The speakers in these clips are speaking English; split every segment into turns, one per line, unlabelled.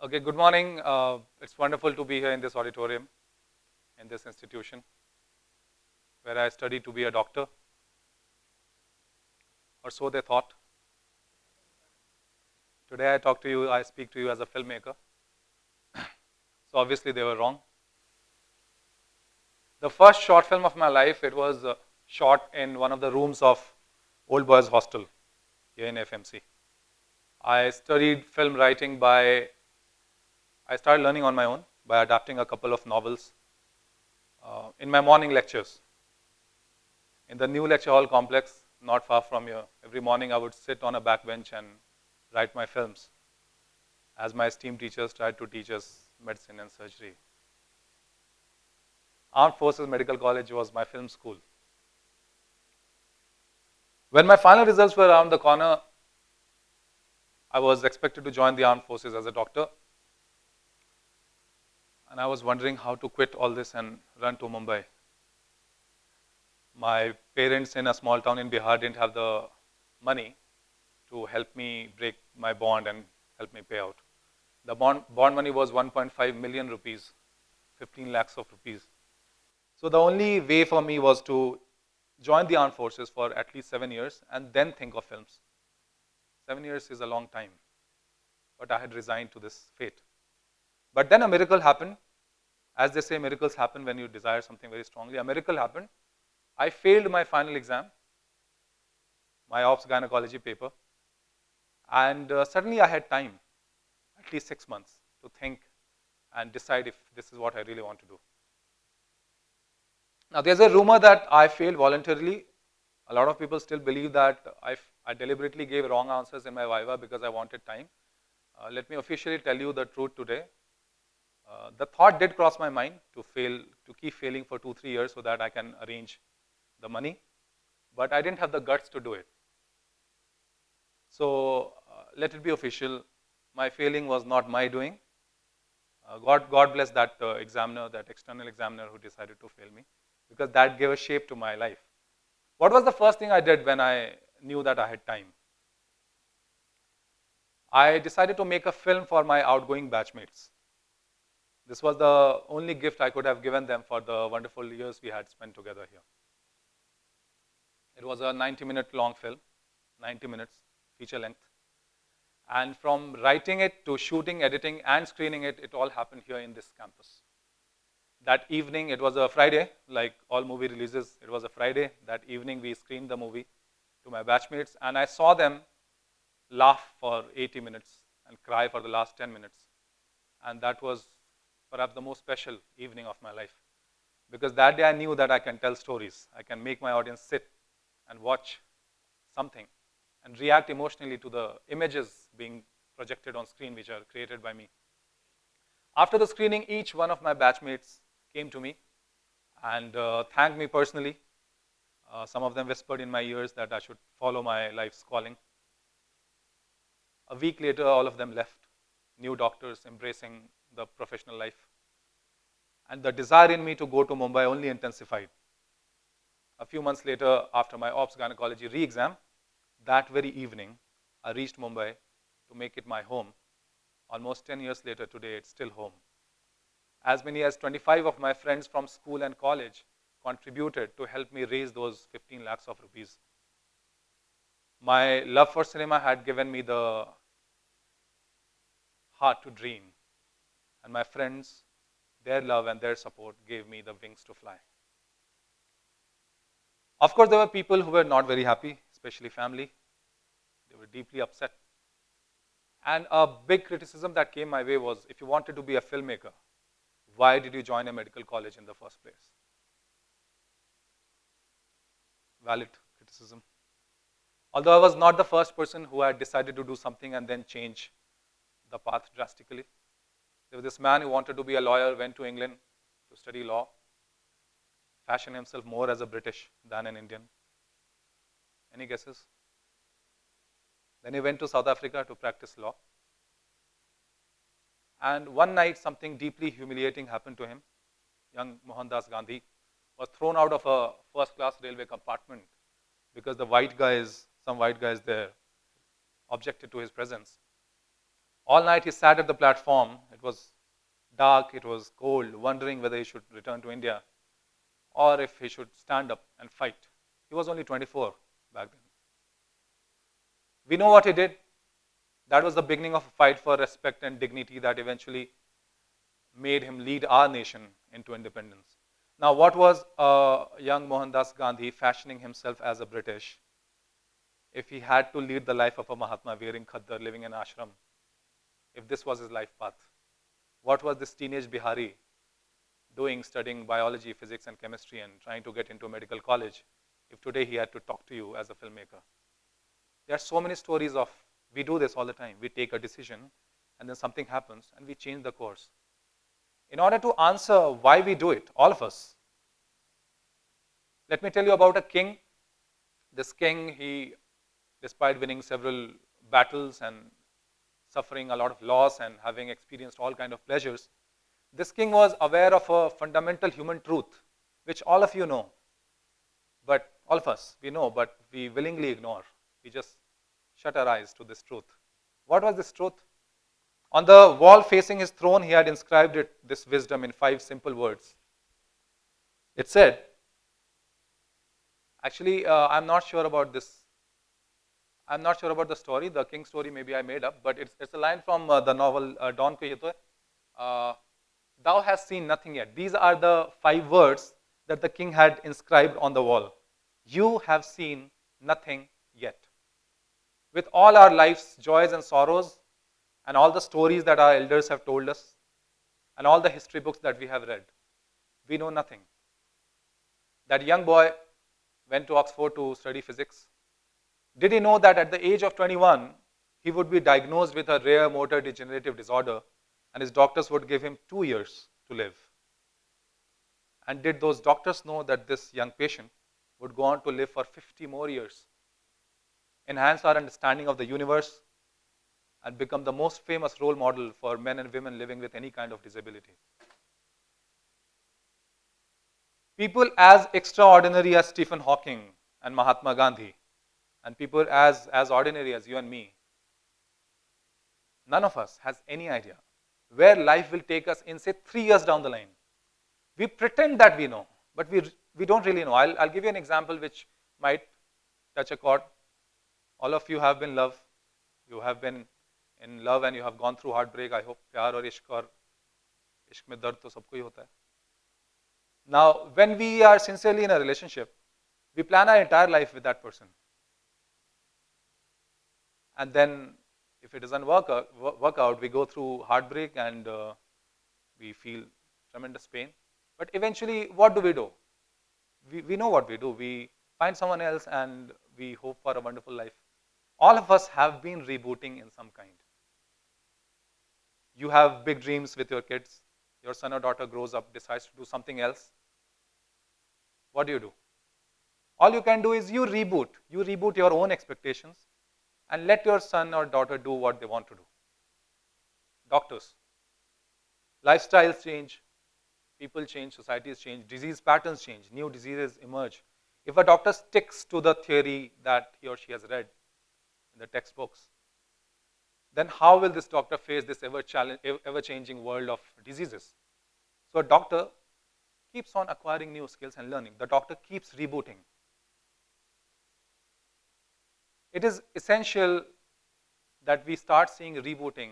Okay, good morning. It's wonderful to be here in this auditorium, in this institution, where I studied to be a doctor, or so they thought. Today I speak to you as a filmmaker. So obviously they were wrong. The first short film of my life, it was shot in one of the rooms of Old Boys Hostel here in FMC. I studied film writing I started learning on my own by adapting a couple of novels in my morning lectures. In the new lecture hall complex, not far from here, every morning I would sit on a backbench and write my films as my esteemed teachers tried to teach us medicine and surgery. Armed Forces Medical College was my film school. When my final results were around the corner, I was expected to join the armed forces as a doctor. And I was wondering how to quit all this and run to Mumbai. My parents in a small town in Bihar didn't have the money to help me break my bond and help me pay out. The bond money was 1.5 million rupees, 15 lakhs of rupees. So the only way for me was to join the armed forces for at least 7 years and then think of films. 7 years is a long time, but I had resigned to this fate. But then a miracle happened. As they say, miracles happen when you desire something very strongly. A miracle happened. I failed my final exam, my ops gynecology paper, and suddenly I had time, at least 6 months, to think and decide if this is what I really want to do. Now, there's a rumor that I failed voluntarily. A lot of people still believe that I deliberately gave wrong answers in my viva because I wanted time. Let me officially tell you the truth today. The thought did cross my mind to keep failing for 2-3 years so that I can arrange the money, but I didn't have the guts to do it. So let it be official. My failing was not my doing. God bless that examiner, that external examiner who decided to fail me, because that gave a shape to my life. What was the first thing I did when I knew that I had time? I decided to make a film for my outgoing batchmates. This was the only gift I could have given them for the wonderful years we had spent together here. It was a 90-minute long film, 90 minutes, feature length. And from writing it to shooting, editing, and screening it, it all happened here in this campus. That evening, it was a Friday, like all movie releases, it was a Friday. That evening, we screened the movie to my batchmates, and I saw them laugh for 80 minutes and cry for the last 10 minutes. And that was perhaps the most special evening of my life. Because that day I knew that I can tell stories. I can make my audience sit and watch something and react emotionally to the images being projected on screen which are created by me. After the screening, each one of my batchmates came to me and thanked me personally. Some of them whispered in my ears that I should follow my life's calling. A week later, all of them left, new doctors embracing the professional life. And the desire in me to go to Mumbai only intensified. A few months later, after my ops gynecology re-exam, that very evening, I reached Mumbai to make it my home. Almost 10 years later, today it's still home. As many as 25 of my friends from school and college contributed to help me raise those 15 lakhs of rupees. My love for cinema had given me the heart to dream. And my friends, their love and their support gave me the wings to fly. Of course, there were people who were not very happy, especially family. They were deeply upset. And a big criticism that came my way was, if you wanted to be a filmmaker, why did you join a medical college in the first place? Valid criticism. Although I was not the first person who had decided to do something and then change the path drastically. There was this man who wanted to be a lawyer, went to England to study law, fashioned himself more as a British than an Indian. Any guesses? Then he went to South Africa to practice law. And one night, something deeply humiliating happened to him. Young Mohandas Gandhi was thrown out of a first-class railway compartment because some white guys there objected to his presence. All night he sat at the platform. It was dark, it was cold, wondering whether he should return to India or if he should stand up and fight. He was only 24 back then. We know what he did. That was the beginning of a fight for respect and dignity that eventually made him lead our nation into independence. Now, what was young Mohandas Gandhi fashioning himself as a British if he had to lead the life of a Mahatma wearing khaddar, living in ashram, if this was his life path? What was this teenage Bihari doing, studying biology, physics, and chemistry and trying to get into medical college if today he had to talk to you as a filmmaker? There are so many stories of, we do this all the time. We take a decision and then something happens and we change the course. In order to answer why we do it, all of us, let me tell you about a king. This king, he, despite winning several battles and suffering a lot of loss and having experienced all kinds of pleasures, this king was aware of a fundamental human truth, which all of you know, but all of us, we know, but we willingly ignore. We just shut our eyes to this truth. What was this truth? On the wall facing his throne, he had inscribed this wisdom in 5 simple words. It said, actually, I'm not sure about this. I'm not sure about the story. The king story maybe I made up, but it's a line from the novel Don Quixote. Thou hast seen nothing yet. These are the 5 words that the king had inscribed on the wall. You have seen nothing yet. With all our life's joys and sorrows, and all the stories that our elders have told us, and all the history books that we have read, we know nothing. That young boy went to Oxford to study physics. Did he know that at the age of 21, he would be diagnosed with a rare motor degenerative disorder and his doctors would give him 2 years to live? And did those doctors know that this young patient would go on to live for 50 more years, enhance our understanding of the universe, and become the most famous role model for men and women living with any kind of disability? People as extraordinary as Stephen Hawking and Mahatma Gandhi, and people as ordinary as you and me, none of us has any idea where life will take us in, say, 3 years down the line. We pretend that we know, but we don't really know. I'll give you an example which might touch a chord. All of you have been in love. You have been in love and you have gone through heartbreak. I hope प्यार और इश्क में दर्द तो सबको ही होता है. Now, when we are sincerely in a relationship, we plan our entire life with that person. And then, if it doesn't work out, we go through heartbreak and we feel tremendous pain. But eventually, what do? We know what we do. We find someone else and we hope for a wonderful life. All of us have been rebooting in some kind. You have big dreams with your kids. Your son or daughter grows up, decides to do something else. What do? All you can do is you reboot. You reboot your own expectations and let your son or daughter do what they want to do. Doctors. Lifestyles change. People change. Societies change. Disease patterns change. New diseases emerge. If a doctor sticks to the theory that he or she has read in the textbooks, then how will this doctor face this ever-changing world of diseases? So a doctor keeps on acquiring new skills and learning. The doctor keeps rebooting. It is essential that we start seeing rebooting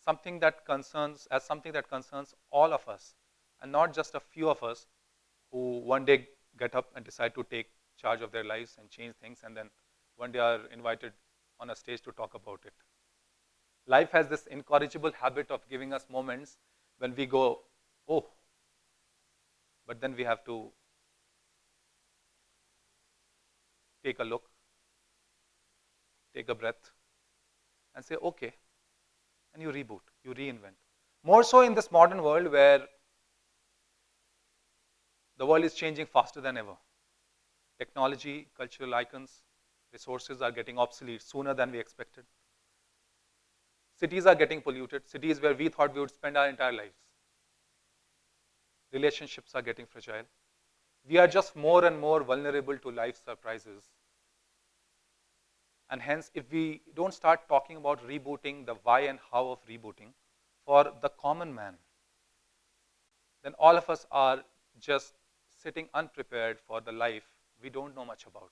something that concerns all of us, and not just a few of us who one day get up and decide to take charge of their lives and change things, and then one day are invited on a stage to talk about it. Life has this incorrigible habit of giving us moments when we go, oh, but then we have to take a look, take a breath, and say, okay, and you reboot, you reinvent. More so in this modern world where the world is changing faster than ever. Technology, cultural icons, resources are getting obsolete sooner than we expected. Cities are getting polluted, cities where we thought we would spend our entire lives. Relationships are getting fragile. We are just more and more vulnerable to life's surprises. And hence, if we don't start talking about rebooting, the why and how of rebooting for the common man, then all of us are just sitting unprepared for the life we don't know much about.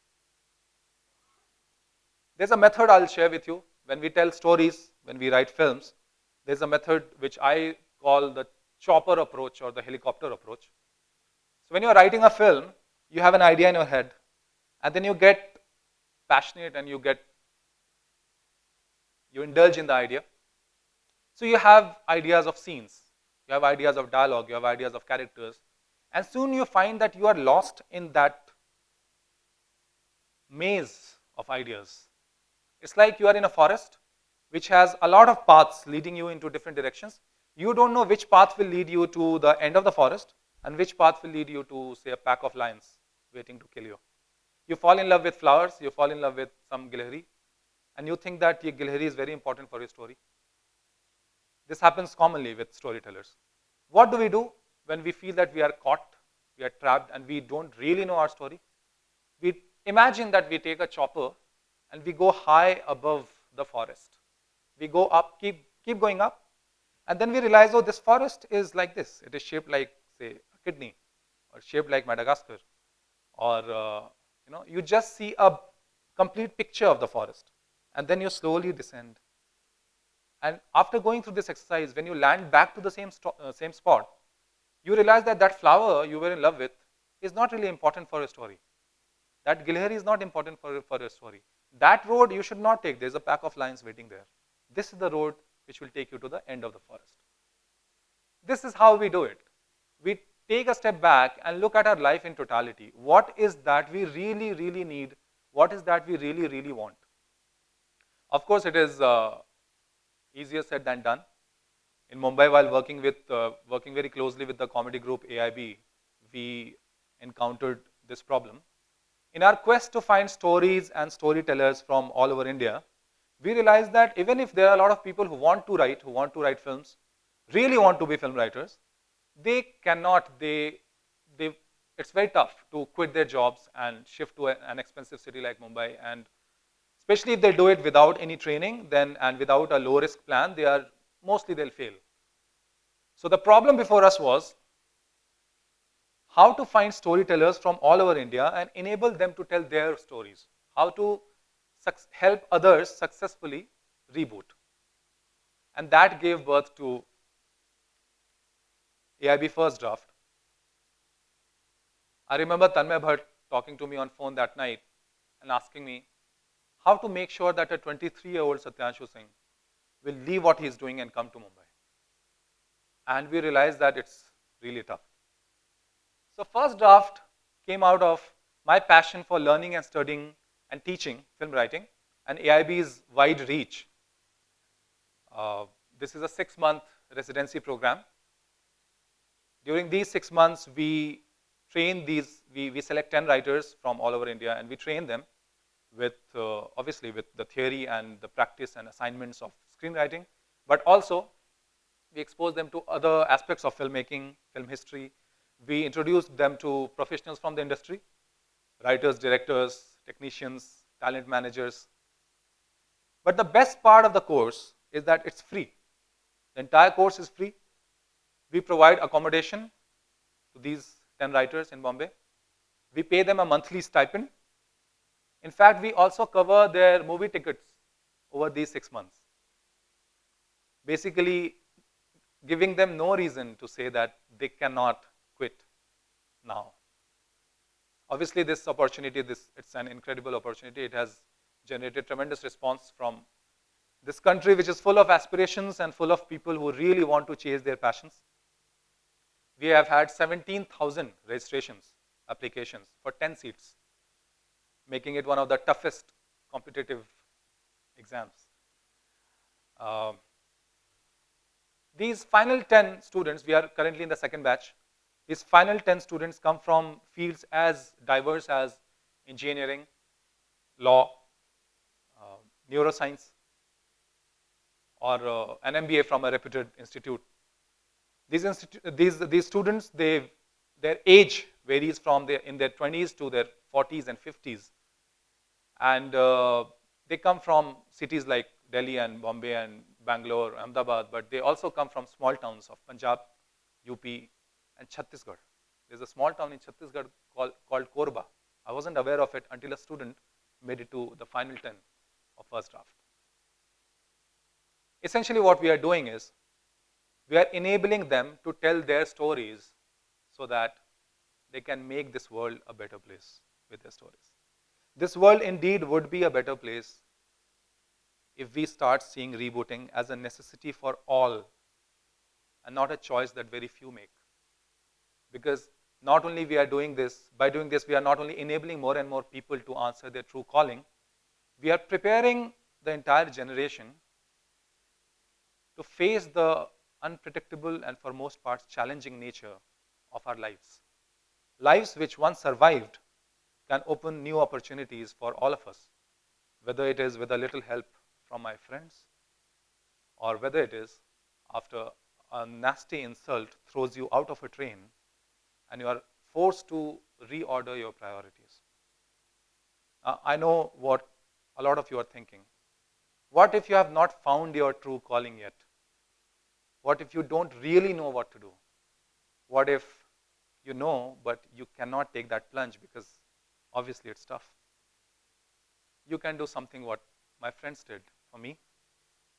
There's a method I'll share with you. When we tell stories, when we write films, there's a method which I call the chopper approach or the helicopter approach. So when you're writing a film, you have an idea in your head, and then you get passionate and you indulge in the idea. So you have ideas of scenes, you have ideas of dialogue, you have ideas of characters, and soon you find that you are lost in that maze of ideas. It's like you are in a forest which has a lot of paths leading you into different directions. You don't know which path will lead you to the end of the forest and which path will lead you to, say, a pack of lions waiting to kill you. You fall in love with flowers, you fall in love with some gilhari, and you think that your gilhari is very important for your story. This happens commonly with storytellers. What do we do when we feel that we are caught, we are trapped, and we don't really know our story? We imagine that we take a chopper and we go high above the forest. We go up, keep going up, and then we realize, oh, this forest is like this. It is shaped like, say, a kidney, or shaped like Madagascar, or you just see a complete picture of the forest, and then you slowly descend. And after going through this exercise, when you land back to the same spot, you realize that that flower you were in love with is not really important for your story. That gilhari is not important for your story. That road you should not take. There's a pack of lions waiting there. This is the road which will take you to the end of the forest. This is how we do it. We take a step back and look at our life in totality. What is that we really, really need? What is that we really, really want? Of course, it is easier said than done. In Mumbai, while working very closely with the comedy group AIB, we encountered this problem. In our quest to find stories and storytellers from all over India, we realized that even if there are a lot of people who want to write films, really want to be film writers, they cannot, it's very tough to quit their jobs and shift to an expensive city like Mumbai. And especially if they do it without any training and without a low risk plan, they'll fail. So the problem before us was how to find storytellers from all over India and enable them to tell their stories. How to help others successfully reboot. And that gave birth to AIB First Draft. I remember Tanmay Bhatt talking to me on phone that night and asking me how to make sure that a 23-year-old Satyanshu Singh will leave what he's doing and come to Mumbai. And we realized that it's really tough. So First Draft came out of my passion for learning and studying and teaching film writing and AIB's wide reach. This is a 6-month residency program. During these 6 months, we select 10 writers from all over India and we train them with, obviously, with the theory and the practice and assignments of screenwriting, but also we expose them to other aspects of filmmaking, film history. We introduce them to professionals from the industry, writers, directors, technicians, talent managers. But the best part of the course is that it's free. The entire course is free. We provide accommodation to these 10 writers in Bombay. We pay them a monthly stipend. In fact, we also cover their movie tickets over these 6 months. Basically, giving them no reason to say that they cannot quit now. Obviously, this opportunity, it's an incredible opportunity. It has generated tremendous response from this country, which is full of aspirations and full of people who really want to chase their passions. We have had 17,000 registrations, applications for 10 seats, making it one of the toughest competitive exams. These final 10 students, we are currently in the second batch, these final 10 students come from fields as diverse as engineering, law, neuroscience, or an MBA from a reputed institute. These students, their age varies from in their 20s to their 40s and 50s. And They come from cities like Delhi and Bombay and Bangalore, Ahmedabad, but they also come from small towns of Punjab, UP, and Chhattisgarh. There's a small town in Chhattisgarh called Korba. I wasn't aware of it until a student made it to the final 10 of first draft. Essentially, what we are doing is we are enabling them to tell their stories so that they can make this world a better place with their stories. This world indeed would be a better place if we start seeing rebooting as a necessity for all and not a choice that very few make. Because not only we are doing this, by doing this, we are not only enabling more and more people to answer their true calling, we are preparing the entire generation to face the unpredictable and for most parts challenging nature of our lives. Lives which once survived can open new opportunities for all of us, whether it is with a little help from my friends or whether it is after a nasty insult throws you out of a train and you are forced to reorder your priorities. I know what a lot of you are thinking. What if you have not found your true calling yet? What if you don't really know what to do? What if you know, but you cannot take that plunge because obviously it's tough? You can do something what my friends did for me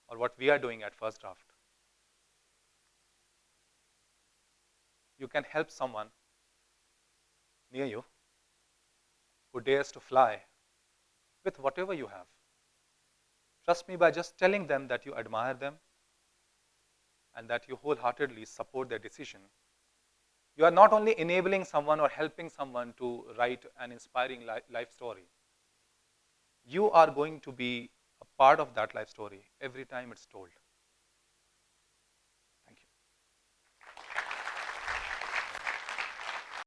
or what we are doing at First Draft. You can help someone near you who dares to fly with whatever you have. Trust me, by just telling them that you admire them and that you wholeheartedly support their decision, you are not only enabling someone or helping someone to write an inspiring life story, you are going to be a part of that life story every time it's told.